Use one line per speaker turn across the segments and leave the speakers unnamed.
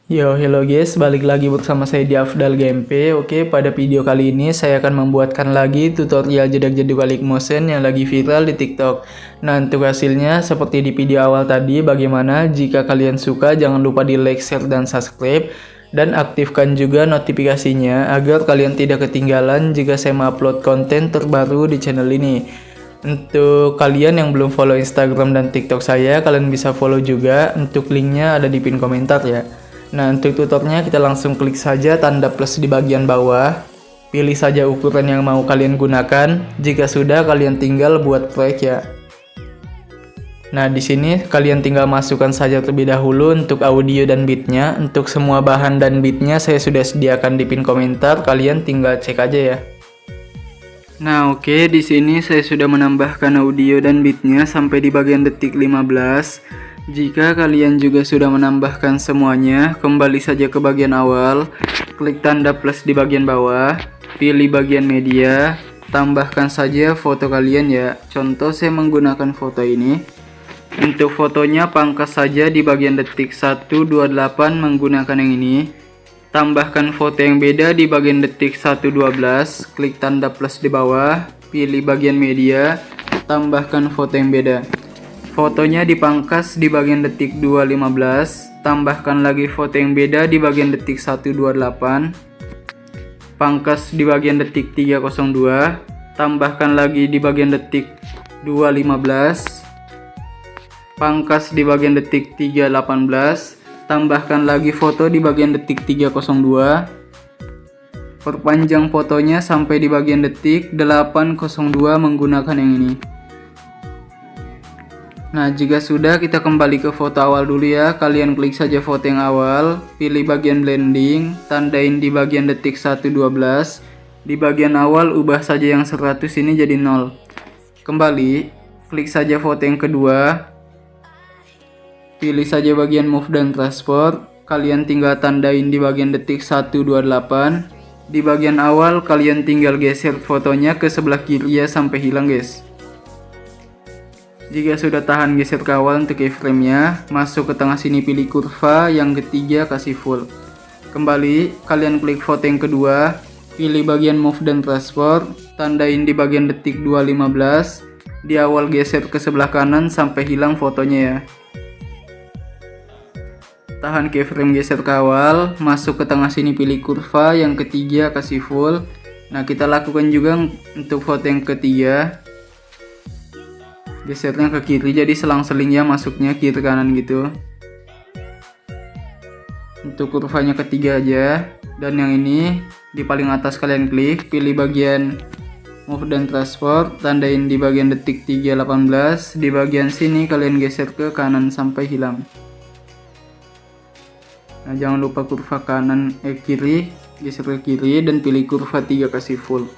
Yo, hello guys, balik lagi bersama saya di Afdal Gameplay. Oke, pada video kali ini saya akan membuatkan lagi tutorial jedak-jeduk Alik Motion yang lagi viral di TikTok. Nah, untuk hasilnya seperti di video awal tadi, bagaimana jika kalian suka jangan lupa di like, share, dan subscribe. Dan aktifkan juga notifikasinya agar kalian tidak ketinggalan jika saya upload konten terbaru di channel ini. Untuk kalian yang belum follow Instagram dan TikTok saya, kalian bisa follow juga. Untuk linknya ada di pin komentar ya. Nah, untuk tutornya kita langsung klik saja tanda plus di bagian bawah. Pilih saja ukuran yang mau kalian gunakan. Jika sudah, kalian tinggal buat proyek ya. Nah, di sini kalian tinggal masukkan saja terlebih dahulu untuk audio dan beatnya. Untuk semua bahan dan beatnya saya sudah sediakan di pin komentar. Kalian tinggal cek aja ya. Nah, oke, di sini saya sudah menambahkan audio dan beatnya sampai di bagian detik 15. Jika kalian juga sudah menambahkan semuanya, kembali saja ke bagian awal, klik tanda plus di bagian bawah, pilih bagian media, tambahkan saja foto kalian ya. Contoh saya menggunakan foto ini. Untuk fotonya pangkas saja di bagian detik 128 menggunakan yang ini. Tambahkan foto yang beda di bagian detik 112, klik tanda plus di bawah, pilih bagian media, tambahkan foto yang beda. Fotonya dipangkas di bagian detik 215, tambahkan lagi foto yang beda di bagian detik 128, pangkas di bagian detik 302, tambahkan lagi di bagian detik 215, pangkas di bagian detik 318, tambahkan lagi foto di bagian detik 302, perpanjang fotonya sampai di bagian detik 802 menggunakan yang ini. Nah, jika sudah, kita kembali ke foto awal dulu ya. Kalian klik saja foto yang awal, pilih bagian blending, tandain di bagian detik 112. Di bagian awal ubah saja yang 100 ini jadi 0. Kembali, klik saja foto yang kedua. Pilih saja bagian move dan transport. Kalian tinggal tandain di bagian detik 128. Di bagian awal kalian tinggal geser fotonya ke sebelah kiri ya sampai hilang, guys. Jika sudah tahan geser ke awal untuk keyframe-nya, masuk ke tengah sini pilih kurva, yang ketiga kasih full. Kembali, kalian klik foto yang kedua, pilih bagian move dan transport, tandain di bagian detik 215, di awal geser ke sebelah kanan sampai hilang fotonya ya. Tahan keyframe geser ke awal, masuk ke tengah sini pilih kurva, yang ketiga kasih full. Nah, kita lakukan juga untuk foto yang ketiga. Gesernya ke kiri jadi selang-selingnya masuknya kiri kanan gitu. Untuk kurvanya ketiga aja. Dan yang ini di paling atas kalian klik, pilih bagian move dan transport, tandain di bagian detik 318. Di bagian sini kalian geser ke kanan sampai hilang. Nah, jangan lupa kurva kiri, geser ke kiri dan pilih kurva 3 kasih full.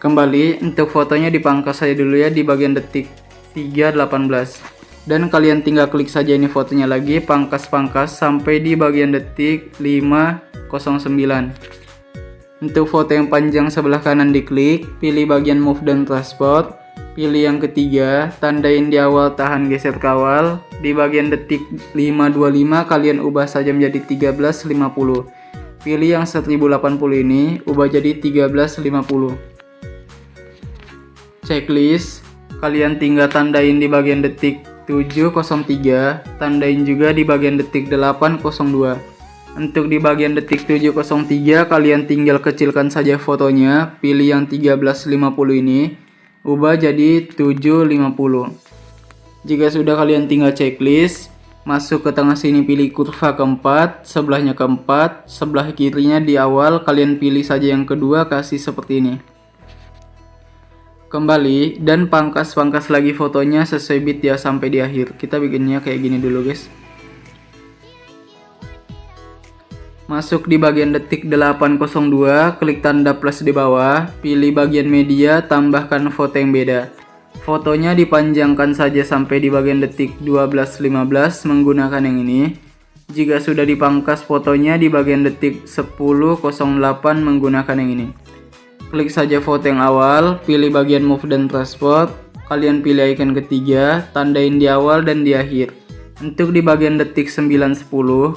Kembali, untuk fotonya dipangkas saja dulu ya di bagian detik 318, dan kalian tinggal klik saja ini fotonya lagi, pangkas sampai di bagian detik 509. Untuk foto yang panjang sebelah kanan diklik, pilih bagian move dan transport, pilih yang ketiga, tandain di awal, tahan geser ke awal. Di bagian detik 525 kalian ubah saja menjadi 1350. Pilih yang 1080 ini, ubah jadi 1350. Checklist, kalian tinggal tandain di bagian detik 703, tandain juga di bagian detik 802. Untuk di bagian detik 703 kalian tinggal kecilkan saja fotonya, pilih yang 1350 ini, ubah jadi 750. Jika sudah, kalian tinggal checklist, masuk ke tengah sini pilih kurva keempat, sebelahnya keempat, sebelah kirinya di awal kalian pilih saja yang kedua, kasih seperti ini. Kembali dan pangkas lagi fotonya sesuai bit ya sampai di akhir. Kita bikinnya kayak gini dulu, guys. Masuk di bagian detik 802, klik tanda plus di bawah, pilih bagian media, tambahkan foto yang beda. Fotonya dipanjangkan saja sampai di bagian detik 1215 menggunakan yang ini. Jika sudah dipangkas fotonya di bagian detik 1008 menggunakan yang ini. Klik saja foto yang awal, pilih bagian move dan transport, kalian pilih icon ketiga, tandain di awal dan di akhir. Untuk di bagian detik 910,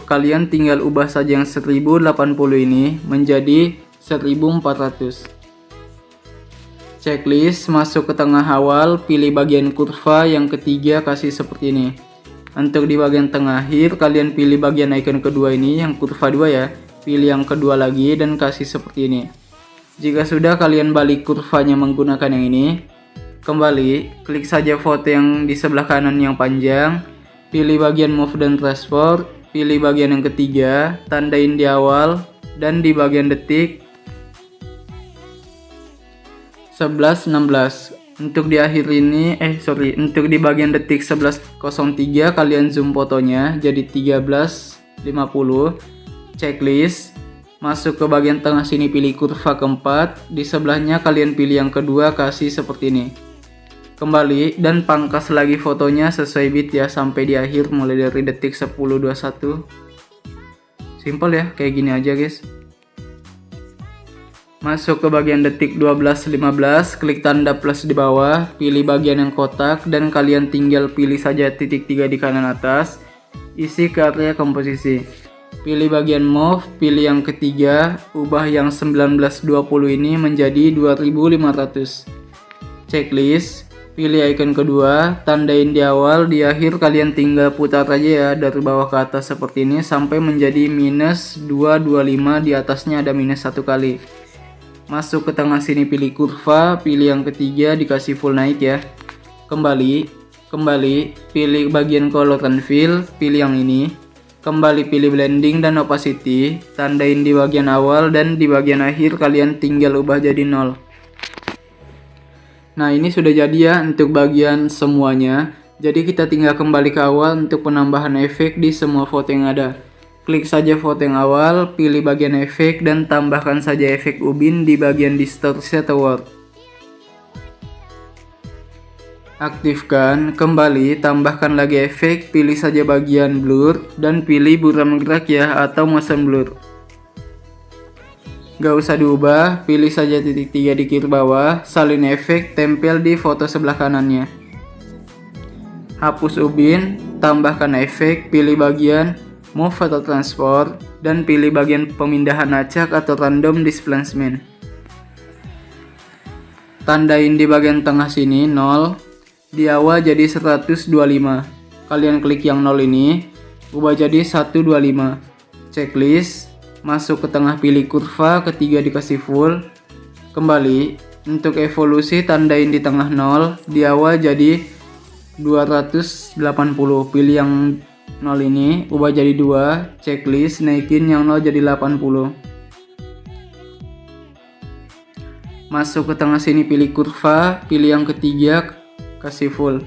kalian tinggal ubah saja yang 1080 ini menjadi 1400. Checklist, masuk ke tengah awal, pilih bagian kurva yang ketiga, kasih seperti ini. Untuk di bagian tengah akhir, kalian pilih bagian icon kedua ini, yang kurva 2 ya. Pilih yang kedua lagi dan kasih seperti ini. Jika sudah, kalian balik kurvanya menggunakan yang ini. Kembali, klik saja foto yang di sebelah kanan yang panjang. Pilih bagian move dan transport, pilih bagian yang ketiga, tandain di awal, dan di bagian detik 11.16. Untuk di akhir ini, untuk di bagian detik 11.03 kalian zoom fotonya jadi 13.50. Checklist, masuk ke bagian tengah sini pilih kurva keempat, di sebelahnya kalian pilih yang kedua, kasih seperti ini. Kembali dan pangkas lagi fotonya sesuai bit ya sampai di akhir mulai dari detik 10.21. Simple ya, kayak gini aja guys. Masuk ke bagian detik 12.15, klik tanda plus di bawah, pilih bagian yang kotak dan kalian tinggal pilih saja titik 3 di kanan atas, isi ke area komposisi. Pilih bagian move, pilih yang ketiga, ubah yang 1920 ini menjadi 2500. Checklist, pilih icon kedua, tandain di awal, di akhir kalian tinggal putar aja ya dari bawah ke atas seperti ini sampai menjadi minus 225, di atasnya ada minus 1 kali. Masuk ke tengah sini pilih kurva, pilih yang ketiga dikasih full naik ya. Kembali, pilih bagian color and fill, pilih yang ini. Kembali pilih blending dan opacity, tandain di bagian awal dan di bagian akhir kalian tinggal ubah jadi 0. Nah ini sudah jadi ya untuk bagian semuanya. Jadi kita tinggal kembali ke awal untuk penambahan efek di semua foto yang ada. Klik saja foto yang awal, pilih bagian efek dan tambahkan saja efek ubin di bagian distorsi atau warp. Aktifkan, kembali, tambahkan lagi efek, pilih saja bagian blur dan pilih buram gerak ya atau motion blur. Gak usah diubah, pilih saja titik 3 di kiri bawah, salin efek, tempel di foto sebelah kanannya. Hapus ubin, tambahkan efek, pilih bagian move atau transport, dan pilih bagian pemindahan acak atau random displacement. Tandain di bagian tengah sini 0, di awal jadi 125. Kalian klik yang 0 ini, ubah jadi 125. Checklist, masuk ke tengah pilih kurva, ketiga dikasih full. Kembali, untuk evolusi tandain di tengah 0, di awal jadi 280. Pilih yang 0 ini, ubah jadi 2. Checklist, naikin yang 0 jadi 80. Masuk ke tengah sini pilih kurva, pilih yang ketiga, kasih full.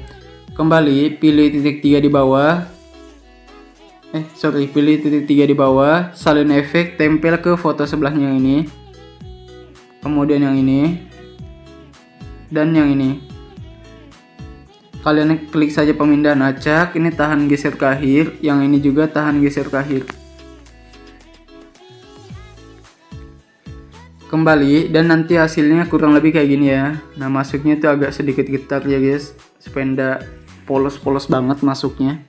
Kembali, pilih titik 3 di bawah. Pilih titik 3 di bawah, salin efek, tempel ke foto sebelahnya yang ini, kemudian yang ini, dan yang ini. Kalian klik saja pemindahan acak, ini tahan geser ke akhir, yang ini juga tahan geser ke akhir. Kembali, dan nanti hasilnya kurang lebih kayak gini ya. Nah masuknya itu agak sedikit getar ya guys, supaya nggak polos-polos banget masuknya.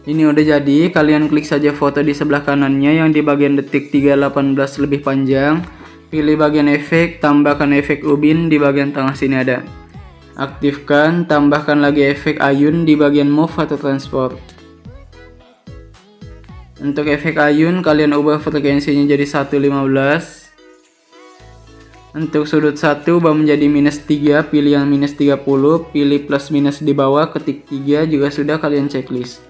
Ini udah jadi, kalian klik saja foto di sebelah kanannya yang di bagian detik 3.18 lebih panjang. Pilih bagian efek, tambahkan efek ubin di bagian tengah sini ada. Aktifkan, tambahkan lagi efek ayun di bagian move atau transport. Untuk efek ayun, kalian ubah frekuensinya jadi 1.15. Untuk sudut 1 ubah menjadi minus 3, pilih yang minus 30, pilih plus minus di bawah, ketik 3 juga sudah, kalian checklist.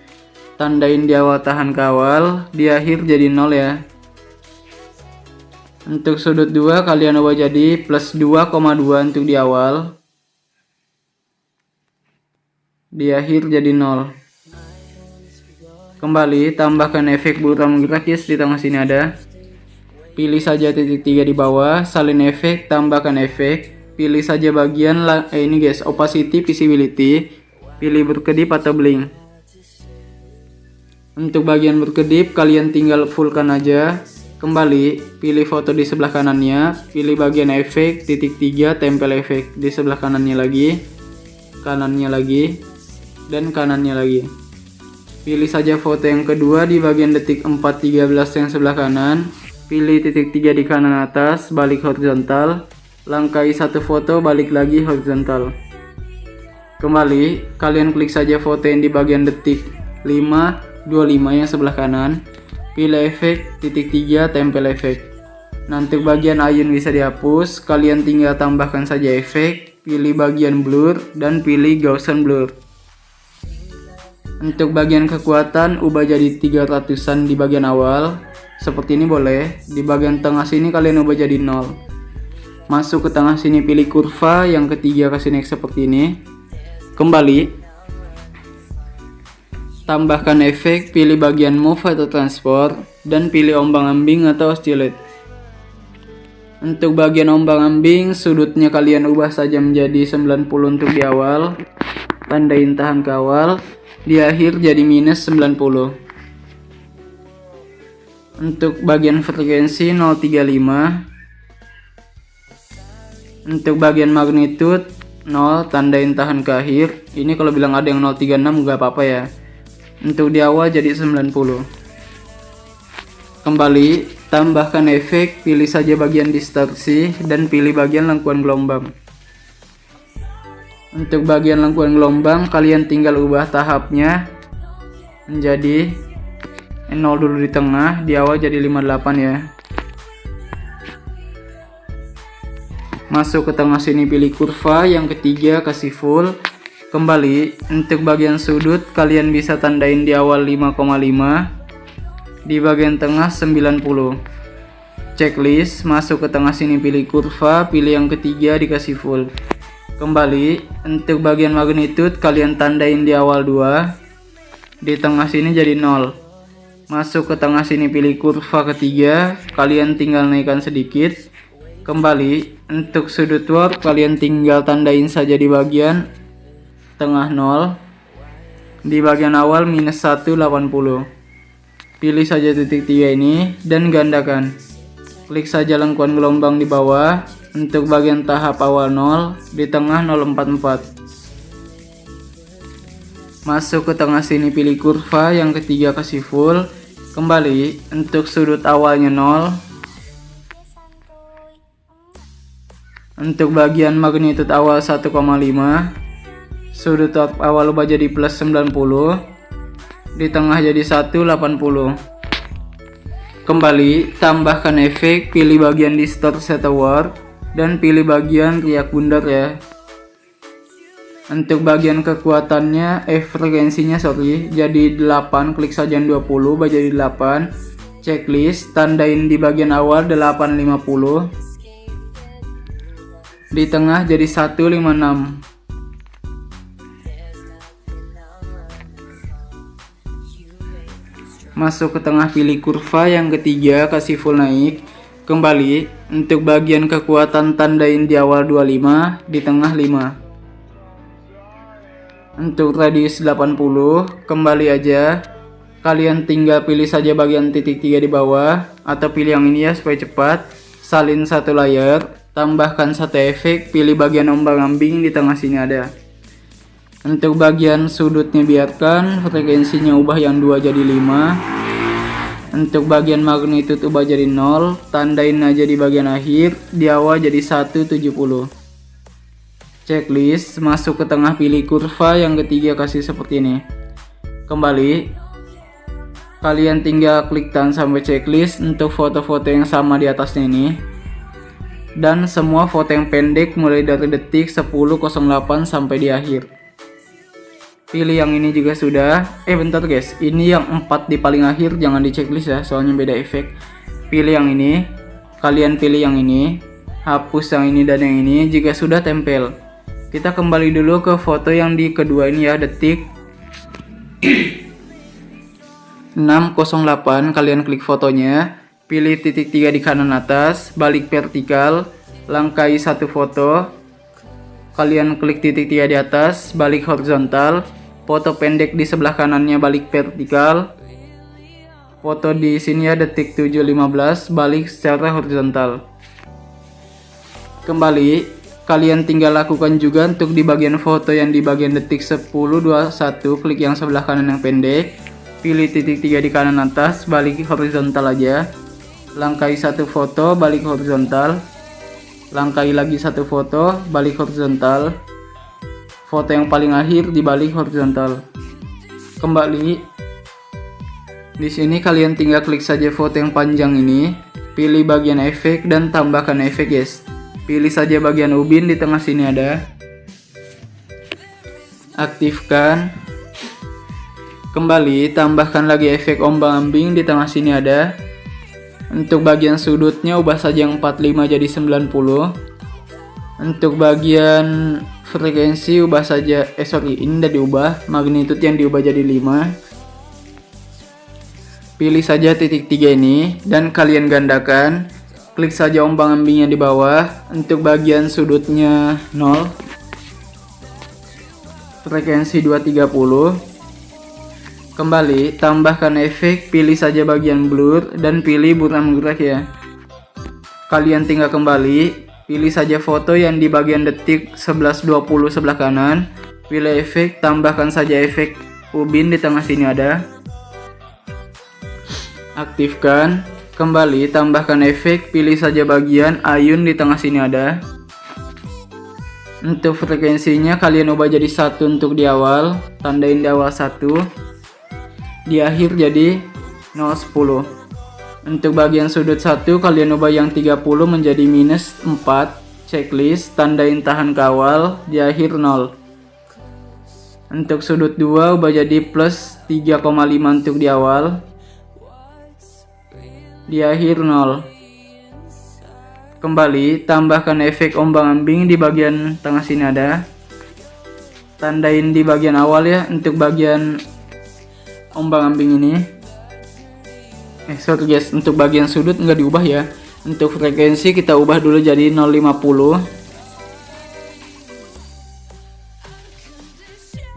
Tandain di awal tahan kawal, di akhir jadi 0 ya. Untuk sudut 2 kalian ubah jadi plus 2,2 untuk di awal, di akhir jadi 0. Kembali, tambahkan efek buram gerak di tengah sini ada. Pilih saja titik 3 di bawah, salin efek, tambahkan efek. Pilih saja bagian ini guys, opacity, visibility. Pilih berkedip atau blink. Untuk bagian berkedip kalian tinggal fullkan aja. Kembali, pilih foto di sebelah kanannya, pilih bagian efek, titik 3, tempel efek di sebelah kanannya lagi. kanannya lagi, dan kanannya lagi. Pilih saja foto yang kedua di bagian detik 4.13 yang sebelah kanan. Pilih titik 3 di kanan atas, balik horizontal. Langkai satu foto, balik lagi horizontal. Kembali, kalian klik saja foto yang di bagian detik 5.25 yang sebelah kanan. Pilih efek, titik 3, tempel efek. Nah, untuk bagian ayun bisa dihapus, kalian tinggal tambahkan saja efek. Pilih bagian blur dan pilih Gaussian blur. Untuk bagian kekuatan, ubah jadi 300-an di bagian awal. Seperti ini boleh. Di bagian tengah sini kalian ubah jadi 0. Masuk ke tengah sini, pilih kurva. Yang ketiga kasih naik seperti ini. Kembali. Tambahkan efek, pilih bagian move atau transport. Dan pilih ombang-ambing atau oscillate. Untuk bagian ombang-ambing, sudutnya kalian ubah saja menjadi 90 untuk di awal. Tandain tahan ke awal. Di akhir jadi minus 90. Untuk bagian frekuensi 035. Untuk bagian magnitude 0, tandain tahan ke akhir. Ini kalau bilang ada yang 036 gak apa-apa ya. Untuk di awal jadi 90. Kembali, tambahkan efek, pilih saja bagian distorsi dan pilih bagian lengkuan gelombang. Untuk bagian lengkuan gelombang, kalian tinggal ubah tahapnya menjadi 0 dulu di tengah, di awal jadi 58 ya. Masuk ke tengah sini, pilih kurva. Yang ketiga kasih full. Kembali, untuk bagian sudut kalian bisa tandain di awal 5,5, di bagian tengah 90. Checklist, masuk ke tengah sini, pilih kurva, pilih yang ketiga dikasih full. Kembali, untuk bagian magnitude kalian tandain di awal 2, di tengah sini jadi 0. Masuk ke tengah sini, pilih kurva ketiga, kalian tinggal naikkan sedikit. Kembali, untuk sudut warp kalian tinggal tandain saja di bagian tengah 0, di bagian awal minus 180. Pilih saja titik 3 ini dan gandakan. Klik saja lengkuan gelombang di bawah. Untuk bagian tahap awal 0, di tengah 044. Masuk ke tengah sini, pilih kurva, yang ketiga kasih full. Kembali, untuk sudut awalnya 0. Untuk bagian magnitude awal 1,5. Sudut awal ubah jadi plus 90. Di tengah jadi 180. Kembali, tambahkan efek, pilih bagian distorsi atau warp. Dan pilih bagian riak bundar ya. Untuk bagian kekuatannya, frekuensinya jadi 8, klik saja 20, jadi 8. Checklist, tandain di bagian awal 850. Di tengah jadi 156. Masuk ke tengah, pilih kurva, yang ketiga kasih full naik. Kembali, untuk bagian kekuatan tandain di awal 25, di tengah 5. Untuk radius 80, kembali aja. Kalian tinggal pilih saja bagian titik 3 di bawah, atau pilih yang ini ya supaya cepat. Salin satu layer, tambahkan satu efek, pilih bagian ombang-ambing di tengah sini ada. Untuk bagian sudutnya biarkan, frekuensinya ubah yang 2 jadi 5. Untuk bagian magnitude ubah jadi 0, tandain aja di bagian akhir, di awal jadi 170. Checklist, masuk ke tengah, pilih kurva, yang ketiga kasih seperti ini. Kembali, kalian tinggal klik tahan sampai checklist untuk foto-foto yang sama di atasnya ini. Dan semua foto yang pendek mulai dari detik 10.08 sampai di akhir. Pilih yang ini juga sudah. Bentar guys, ini yang 4 di paling akhir jangan di checklist ya, soalnya beda efek. Pilih yang ini, kalian pilih yang ini, hapus yang ini dan yang ini jika sudah tempel. Kita kembali dulu ke foto yang di kedua ini ya, detik 6.08. Kalian klik fotonya, pilih titik 3 di kanan atas, balik vertikal, langkai satu foto. Kalian klik titik 3 di atas, balik horizontal. Foto pendek di sebelah kanannya balik vertikal. Foto di sini ya detik 7.15, balik secara horizontal. Kembali, kalian tinggal lakukan juga untuk di bagian foto yang di bagian detik 10:21, klik yang sebelah kanan yang pendek, pilih titik 3 di kanan atas, balik horizontal aja. Langkahi satu foto, balik horizontal. Langkahi lagi satu foto, balik horizontal. Foto yang paling akhir dibalik horizontal. Kembali. Di sini kalian tinggal klik saja foto yang panjang ini, pilih bagian efek dan tambahkan efek, guys. Pilih saja bagian ubin di tengah sini ada. Aktifkan. Kembali, tambahkan lagi efek ombang-ambing di tengah sini ada. Untuk bagian sudutnya ubah saja yang 45 jadi 90. Untuk bagian frekuensi ubah saja, ini udah diubah, magnitude yang diubah jadi 5. Pilih saja titik 3 ini dan kalian gandakan. Klik saja ombang-ambingnya di bawah. Untuk bagian sudutnya 0. Frekuensi 230. Kembali, tambahkan efek, pilih saja bagian blur dan pilih buram gerak ya. Kalian tinggal kembali, pilih saja foto yang di bagian detik 11:20 sebelah kanan. Pilih efek, tambahkan saja efek ubin di tengah sini ada. Aktifkan. Kembali, tambahkan efek, pilih saja bagian ayun di tengah sini ada. Untuk frekuensinya kalian ubah jadi 1 untuk di awal, tandain di awal 1. Di akhir jadi 0,10. Untuk bagian sudut 1 kalian ubah yang 30 menjadi -4. Checklist, tandain tahan kawal, di akhir 0. Untuk sudut 2 ubah jadi +3,5 untuk di awal, di akhir 0. Kembali, tambahkan efek ombang-ambing di bagian tengah sini ada. Tandain di bagian awal ya untuk bagian ombang-ambing ini. Sorry guys, untuk bagian sudut nggak diubah ya. Untuk frekuensi kita ubah dulu jadi 0,50.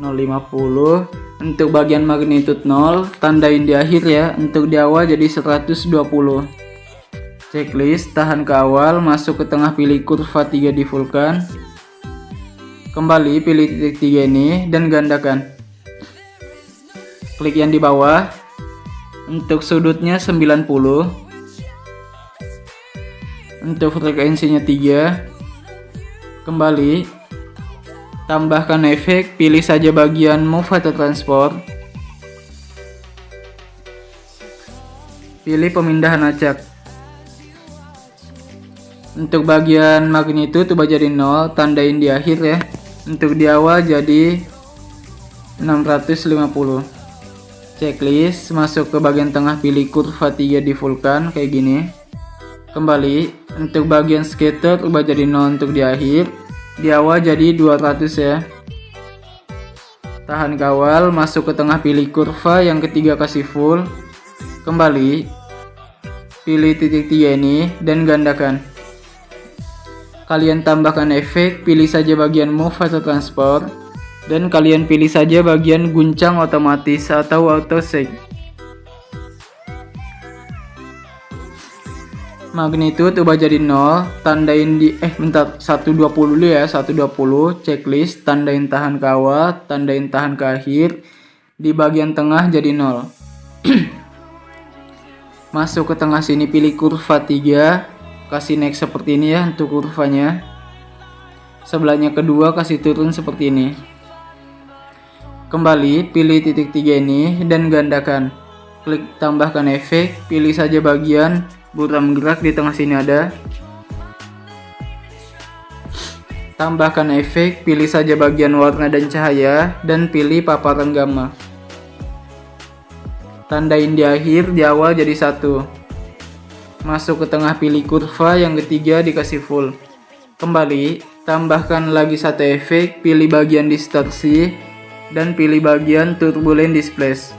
0,50. Untuk bagian magnitude 0, tandain di akhir ya. Untuk di awal jadi 120. Checklist, tahan ke awal, masuk ke tengah, pilih kurva 3 di fullkan. Kembali, pilih titik 3 ini dan gandakan. Klik yang di bawah. Untuk sudutnya 90. Untuk frekuensinya 3. Kembali. Tambahkan efek, pilih saja bagian move atau transport. Pilih pemindahan acak. Untuk bagian magnitude ubah jadi 0, tandain di akhir ya. Untuk di awal jadi 650. Checklist, masuk ke bagian tengah, pilih kurva 3 di fullkan kayak gini. Kembali, untuk bagian scatter ubah jadi 0 untuk di akhir. Di awal jadi 200 ya. Tahan kawal, masuk ke tengah, pilih kurva, yang ketiga kasih full. Kembali, pilih titik 3 ini dan gandakan. Kalian tambahkan efek, pilih saja bagian move atau transport, dan kalian pilih saja bagian guncang otomatis atau auto shake. Magnitude ubah jadi 0, tandain di 120 dulu ya, 120. Checklist, tandain tahan ke awal, tandain tahan ke akhir. Di bagian tengah jadi 0. Masuk ke tengah sini, pilih kurva 3, kasih naik seperti ini ya untuk kurvanya. Sebelahnya kedua kasih turun seperti ini. Kembali, pilih titik 3 ini dan gandakan. Klik tambahkan efek, pilih saja bagian buram gerak di tengah sini ada. Tambahkan efek, pilih saja bagian warna dan cahaya, dan pilih paparan gamma. Tandain di akhir, di awal jadi 1. Masuk ke tengah, pilih kurva, yang ketiga dikasih full. Kembali, tambahkan lagi satu efek, pilih bagian distorsi, dan pilih bagian turbulent displace.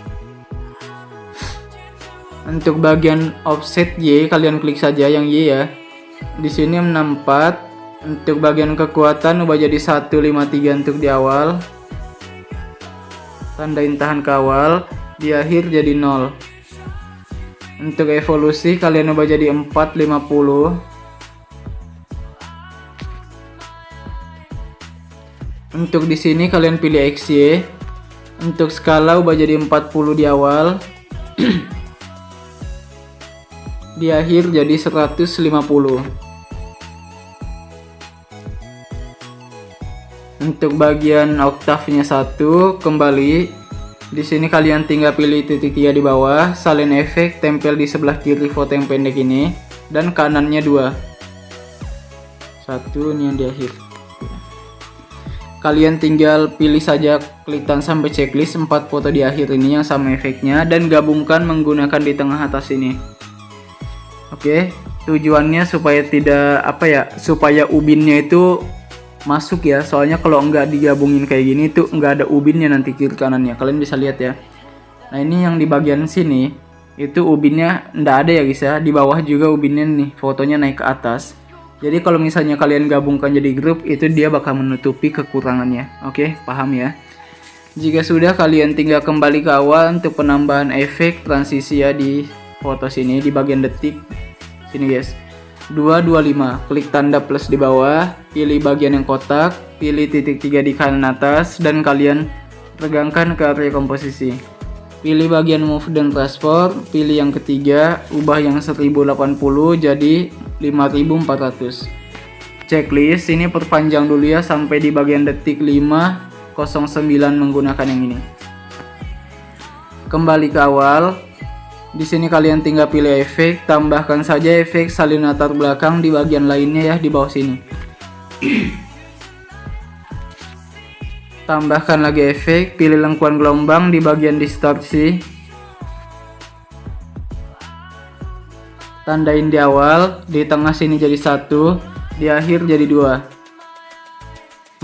Untuk bagian offset Y, kalian klik saja yang Y ya. Di sini 64. Untuk bagian kekuatan ubah jadi 153 untuk di awal. Tandain tahan ke awal, di akhir jadi 0. Untuk evolusi kalian ubah jadi 450. Untuk di sini kalian pilih XY. Untuk skala ubah jadi 40 di awal. Di akhir jadi 150. Untuk bagian oktavnya 1, kembali. Di sini kalian tinggal pilih titik 3 di bawah, salin efek tempel di sebelah kiri foto yang pendek ini, dan kanannya 2. 1 ini yang di akhir. Kalian tinggal pilih saja klikkan sampai checklist 4 foto di akhir ini yang sama efeknya, dan gabungkan menggunakan di tengah atas ini. Oke, tujuannya supaya tidak supaya ubinnya itu masuk ya, soalnya kalau nggak digabungin kayak gini tuh nggak ada ubinnya nanti kiri kanannya, kalian bisa lihat ya. Nah ini yang di bagian sini itu ubinnya nggak ada ya guys ya, di bawah juga ubinnya nih fotonya naik ke atas. Jadi kalau misalnya kalian gabungkan jadi grup, itu dia bakal menutupi kekurangannya. Oke, paham ya? Jika sudah, kalian tinggal kembali ke awal untuk penambahan efek transisi ya di foto sini di bagian detik. Sini guys. 225, klik tanda plus di bawah, pilih bagian yang kotak, pilih titik 3 di kanan atas, dan kalian regangkan ke area komposisi. Pilih bagian move dan transport, pilih yang ketiga, ubah yang 1080 jadi 5400. Checklist ini perpanjang dulu ya sampai di bagian detik 509 menggunakan yang ini. Kembali ke awal. Di sini kalian tinggal pilih efek, tambahkan saja efek salin latar belakang di bagian lainnya ya di bawah sini. Tambahkan lagi efek, pilih lengkuan gelombang di bagian distorsi. Tandain di awal, di tengah sini jadi 1, di akhir jadi 2.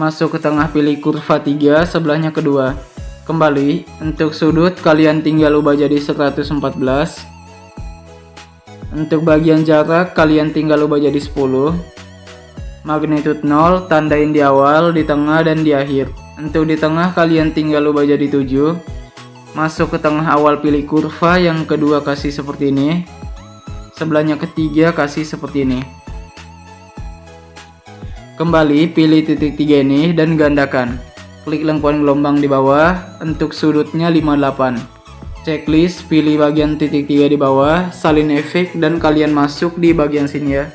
Masuk ke tengah, pilih kurva 3, sebelahnya kedua. Kembali, untuk sudut kalian tinggal ubah jadi 114. Untuk bagian jarak kalian tinggal ubah jadi 10. Magnitude 0, tandain di awal, di tengah, dan di akhir. Untuk di tengah kalian tinggal ubah jadi 7. Masuk ke tengah awal, pilih kurva, yang kedua kasih seperti ini. Sebelahnya ketiga kasih seperti ini. Kembali pilih titik 3 ini dan gandakan. Klik lengkuan gelombang di bawah, untuk sudutnya 58. Checklist, pilih bagian titik 3 di bawah, salin efek, dan kalian masuk di bagian sini ya.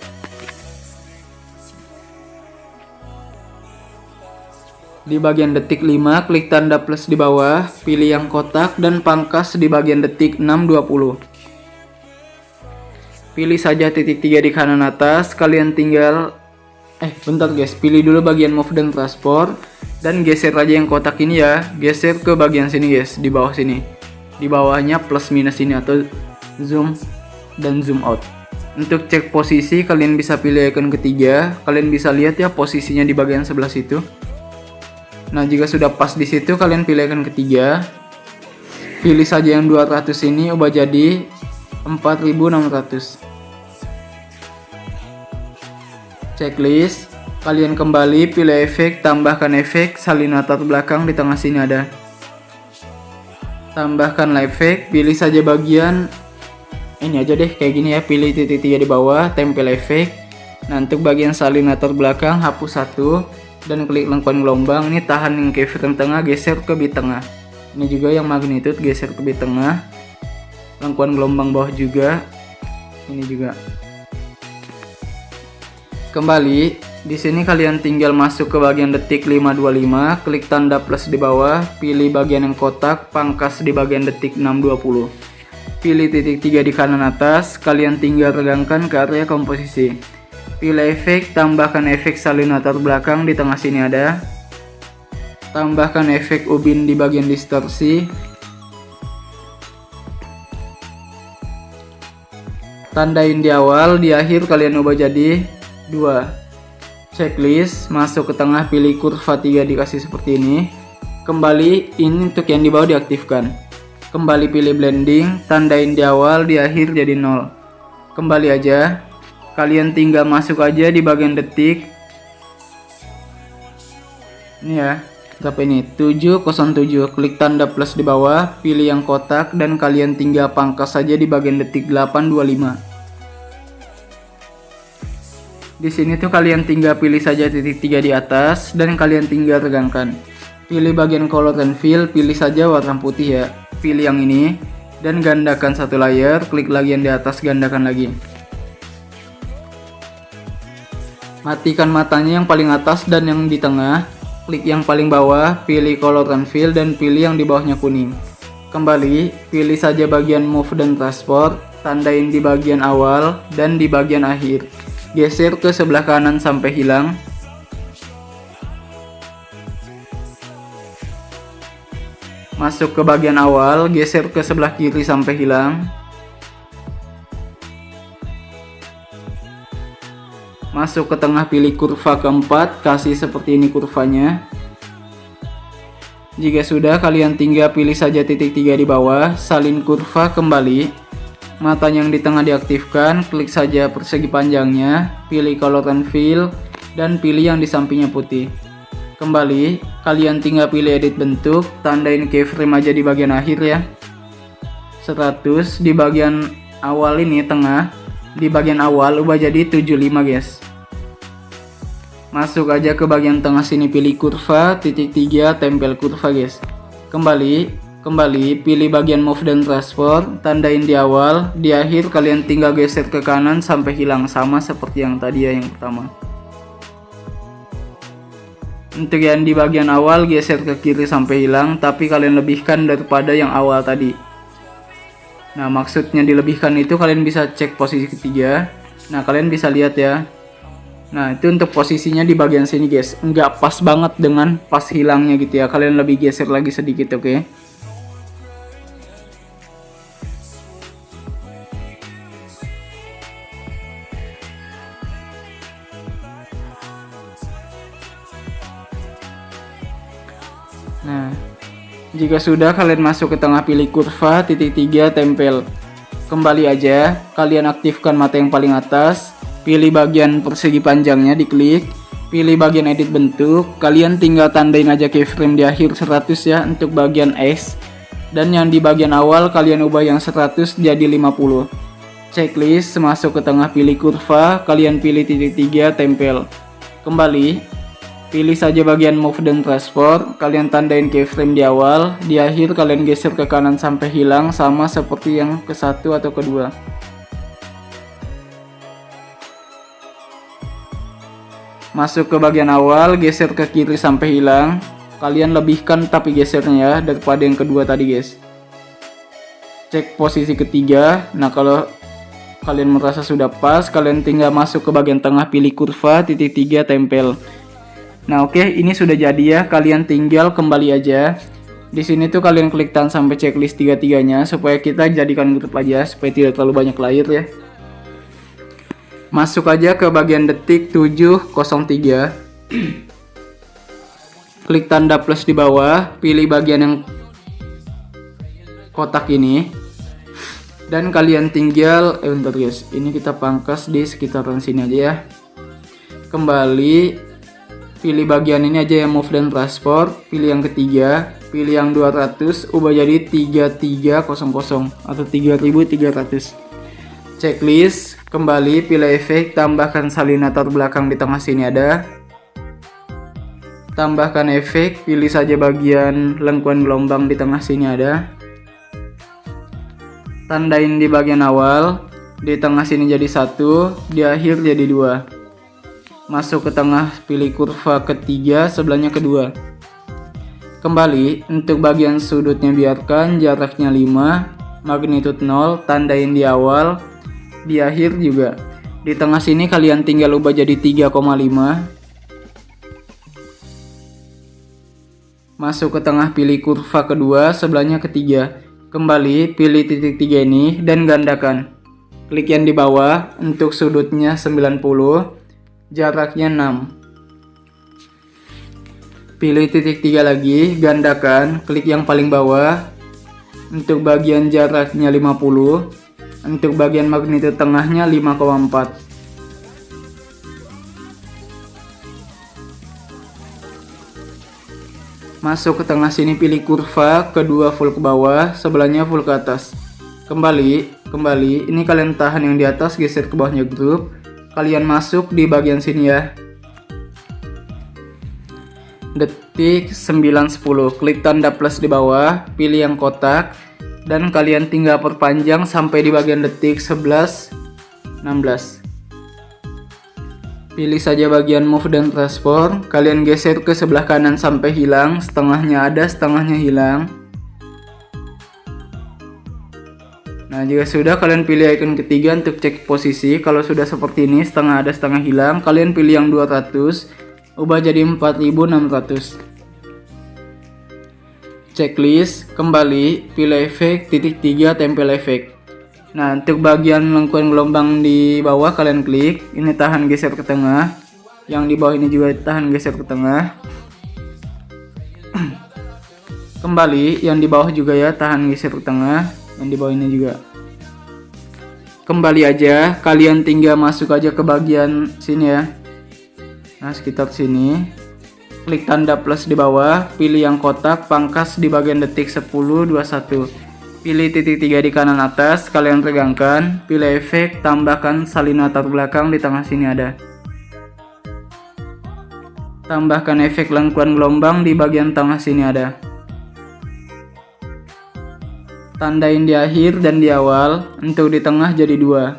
Di bagian detik 5, klik tanda plus di bawah, pilih yang kotak, dan pangkas di bagian detik 620. Pilih saja titik 3 di kanan atas, kalian tinggal bentar guys, pilih dulu bagian move dan transport, dan geser aja yang kotak ini ya, geser ke bagian sini guys, di bawah sini. Di bawahnya plus minus ini atau zoom dan zoom out. Untuk cek posisi kalian bisa pilih icon ketiga, kalian bisa lihat ya posisinya di bagian sebelah situ. Nah, jika sudah pas di situ kalian pilih icon ketiga. Pilih saja yang 200 ini, ubah jadi 4600. Checklist, kalian kembali pilih efek, tambahkan efek salin latar belakang di tengah sini ada. Tambahkan efek, pilih saja bagian ini aja deh kayak gini ya, pilih titik 3 di bawah, tempel efek. Nah, untuk bagian salin latar belakang hapus 1 dan klik lengkuan gelombang. Ini tahan yang keyframe tengah, geser ke bit tengah. Ini juga yang magnitude, geser ke bit tengah. Lengkuan gelombang bawah juga. Ini juga. Kembali, di sini kalian tinggal masuk ke bagian detik 525, klik tanda plus di bawah, pilih bagian yang kotak, pangkas di bagian detik 620. Pilih titik 3 di kanan atas, kalian tinggal regangkan ke area komposisi. Pilih efek, tambahkan efek salin latar belakang di tengah sini ada. Tambahkan efek ubin di bagian distorsi. Tandain di awal, di akhir kalian ubah jadi 2. Checklist, masuk ke tengah, pilih kurva 3 dikasih seperti ini. Kembali, ini untuk yang di bawah diaktifkan. Kembali pilih blending, tandain di awal, di akhir jadi 0. Kembali aja, kalian tinggal masuk aja di bagian detik. Ini ya, berapa ini? 707, klik tanda plus di bawah, pilih yang kotak, dan kalian tinggal pangkas saja di bagian detik 825. Di sini tuh kalian tinggal pilih saja titik 3 di atas dan kalian tinggal regangkan. Pilih bagian color and fill, pilih saja warna putih ya. Pilih yang ini dan gandakan satu layer, klik lagi yang di atas, gandakan lagi. Matikan matanya yang paling atas dan yang di tengah. Klik yang paling bawah, pilih color and fill dan pilih yang di bawahnya kuning. Kembali, pilih saja bagian move dan transport, tandain di bagian awal dan di bagian akhir. Geser ke sebelah kanan sampai hilang. Masuk ke bagian awal, geser ke sebelah kiri sampai hilang. Masuk ke tengah, pilih kurva keempat, kasih seperti ini kurvanya. Jika sudah, kalian tinggal pilih saja titik 3 di bawah, salin kurva kembali. Mata yang di tengah diaktifkan, klik saja persegi panjangnya, pilih color and fill, dan pilih yang di sampingnya putih. Kembali, kalian tinggal pilih edit bentuk, tandain keyframe aja di bagian akhir ya. 100 di bagian awal ini tengah, di bagian awal ubah jadi 75 guys. Masuk aja ke bagian tengah sini, pilih kurva, titik 3, tempel kurva guys. Kembali, pilih bagian move dan transport, tandain di awal, di akhir kalian tinggal geser ke kanan sampai hilang, sama seperti yang tadi ya, yang pertama. Untuk yang di bagian awal geser ke kiri sampai hilang, tapi kalian lebihkan daripada yang awal tadi. Nah, maksudnya dilebihkan itu kalian bisa cek posisi ketiga. Nah, kalian bisa lihat ya. Nah, itu untuk posisinya di bagian sini guys, nggak pas banget dengan pas hilangnya gitu ya, kalian lebih geser lagi sedikit, oke? Nah, jika sudah, kalian masuk ke tengah, pilih kurva, titik 3, tempel. Kembali aja, kalian aktifkan mata yang paling atas, pilih bagian persegi panjangnya, diklik, pilih bagian edit bentuk, kalian tinggal tandain aja keyframe di akhir 100 ya untuk bagian X, dan yang di bagian awal kalian ubah yang 100 jadi 50. Checklist, masuk ke tengah, pilih kurva, kalian pilih titik 3, tempel. Kembali, pilih saja bagian move dan transport, kalian tandain keyframe di awal, di akhir kalian geser ke kanan sampai hilang, sama seperti yang ke satu atau kedua. Masuk ke bagian awal, geser ke kiri sampai hilang, kalian lebihkan tapi gesernya ya daripada yang kedua tadi guys. Cek posisi ketiga. Nah, kalau kalian merasa sudah pas, kalian tinggal masuk ke bagian tengah, pilih kurva, titik 3, tempel. Nah, oke, ini sudah jadi ya. Kalian tinggal kembali aja. Di sini tuh kalian klik tan sampai checklist tiga-tiganya supaya kita jadikan grup aja supaya tidak terlalu banyak layer ya. Masuk aja ke bagian detik 703. Klik tanda plus di bawah, pilih bagian yang kotak ini. Dan kalian tinggal bentar guys, ini kita pangkas di sekitaran sini aja ya. Kembali, pilih bagian ini aja yang move dan transport, pilih yang ketiga, pilih yang 200, ubah jadi 3300 atau 3300. Checklist, kembali pilih efek, tambahkan salinator belakang di tengah sini ada. Tambahkan efek, pilih saja bagian lengkuan gelombang di tengah sini ada. Tandain di bagian awal, di tengah sini jadi 1, di akhir jadi 2. Masuk ke tengah, pilih kurva ketiga, sebelahnya kedua. Kembali, untuk bagian sudutnya biarkan jaraknya 5, magnitude 0, tandain di awal, di akhir juga. Di tengah sini kalian tinggal ubah jadi 3,5. Masuk ke tengah, pilih kurva kedua, sebelahnya ketiga. Kembali, pilih titik 3 ini dan gandakan. Klik yang di bawah, untuk sudutnya 90, jaraknya 6. Pilih titik 3 lagi, gandakan, klik yang paling bawah. Untuk bagian jaraknya 50, untuk bagian magnitude tengahnya 5,4. Masuk ke tengah sini, pilih kurva kedua full ke bawah, sebelahnya full ke atas. Kembali, ini kalian tahan yang di atas, geser ke bawahnya grup. kalian masuk di bagian sini ya. Detik 9:10, klik tanda plus di bawah, pilih yang kotak, dan kalian tinggal perpanjang sampai di bagian detik 11:16. Pilih saja bagian move dan transform, kalian geser ke sebelah kanan sampai hilang, setengahnya ada, setengahnya hilang. Nah, jika sudah, kalian pilih icon ketiga untuk cek posisi. Kalau sudah seperti ini, setengah ada, setengah hilang, kalian pilih yang 200, ubah jadi 4600. Checklist, kembali, pilih efek, titik 3, tempel efek. Nah, untuk bagian lengkuan gelombang di bawah kalian klik, ini tahan geser ke tengah. Yang di bawah ini juga tahan geser ke tengah. Kembali, yang di bawah juga ya, tahan geser ke tengah. Yang di bawah ini juga. Kembali aja, kalian tinggal masuk aja ke bagian sini ya. Nah, sekitar sini. Klik tanda plus di bawah, pilih yang kotak, pangkas di bagian detik 10:21. Pilih titik 3 di kanan atas, kalian regangkan, pilih efek, tambahkan salin latar belakang di tengah sini ada. Tambahkan efek lengkuan gelombang di bagian tengah sini ada. Tandain di akhir dan di awal, untuk di tengah jadi 2.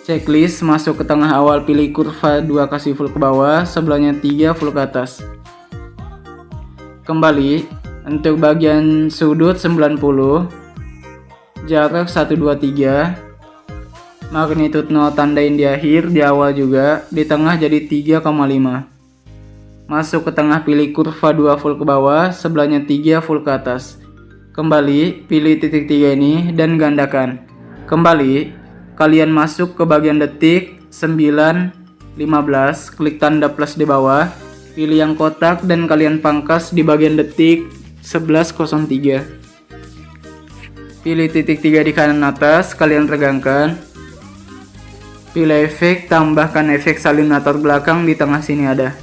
Checklist, masuk ke tengah awal, pilih kurva 2 kasih full ke bawah, sebelahnya 3 full ke atas. Kembali, untuk bagian sudut 90, jarak 1, 2, 3, magnitude 0 tandain di akhir, di awal juga, di tengah jadi 3,5. Masuk ke tengah, pilih kurva 2 full ke bawah, sebelahnya 3 full ke atas. Kembali, pilih titik 3 ini dan gandakan. Kembali, kalian masuk ke bagian detik 9:15, klik tanda plus di bawah, pilih yang kotak dan kalian pangkas di bagian detik 11:03. Pilih titik 3 di kanan atas, kalian regangkan. Pilih efek, tambahkan efek salin latar belakang di tengah sini ada.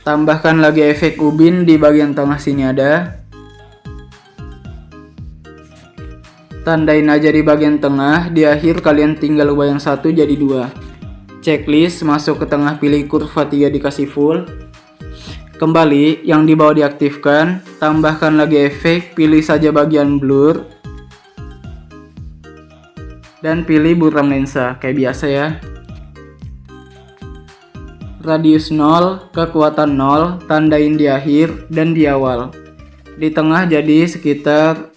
Tambahkan lagi efek ubin di bagian tengah sini ada. Tandain aja di bagian tengah, di akhir kalian tinggal ubah yang 1 jadi 2. Checklist, masuk ke tengah, pilih kurva 3 dikasih full. Kembali, yang di bawah diaktifkan, tambahkan lagi efek, pilih saja bagian blur. Dan pilih buram lensa, kayak biasa ya. Radius 0, kekuatan 0, tandain di akhir dan di awal. Di tengah jadi sekitar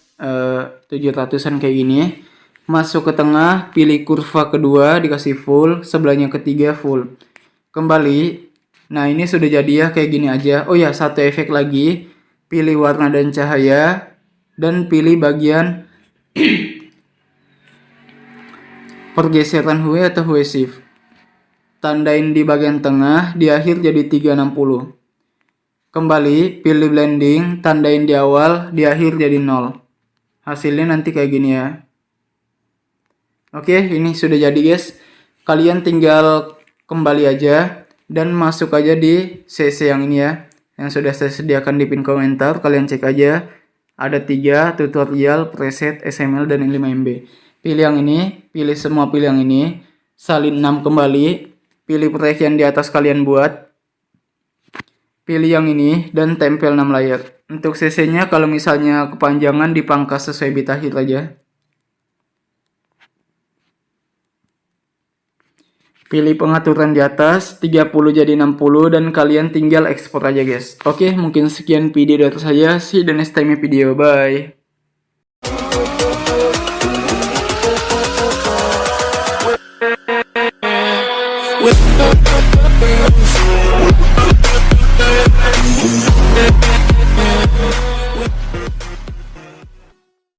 700-an kayak gini. Masuk ke tengah, pilih kurva kedua dikasih full, sebelahnya ketiga full. Kembali. Nah, ini sudah jadi ya, kayak gini aja. Oh ya, satu efek lagi. Pilih warna dan cahaya dan pilih bagian pergeseran hue atau hue shift. Tandain di bagian tengah, di akhir jadi 360. Kembali, pilih blending, tandain di awal, di akhir jadi 0. Hasilnya nanti kayak gini ya. Oke, ini sudah jadi guys. Kalian tinggal kembali aja dan masuk aja di CC yang ini ya, yang sudah saya sediakan di pin komentar. Kalian cek aja, ada 3 tutorial, preset, SML, dan 5MB. Pilih yang ini, pilih semua, pilih yang ini, salin 6 kembali. Pilih proyek yang di atas kalian buat. Pilih yang ini dan tempel 6 layer. Untuk CC-nya kalau misalnya kepanjangan dipangkas sesuai bit akhir aja. Pilih pengaturan di atas 30 jadi 60 dan kalian tinggal ekspor aja guys. Oke, mungkin sekian video dari saya. See you the next time video. Bye.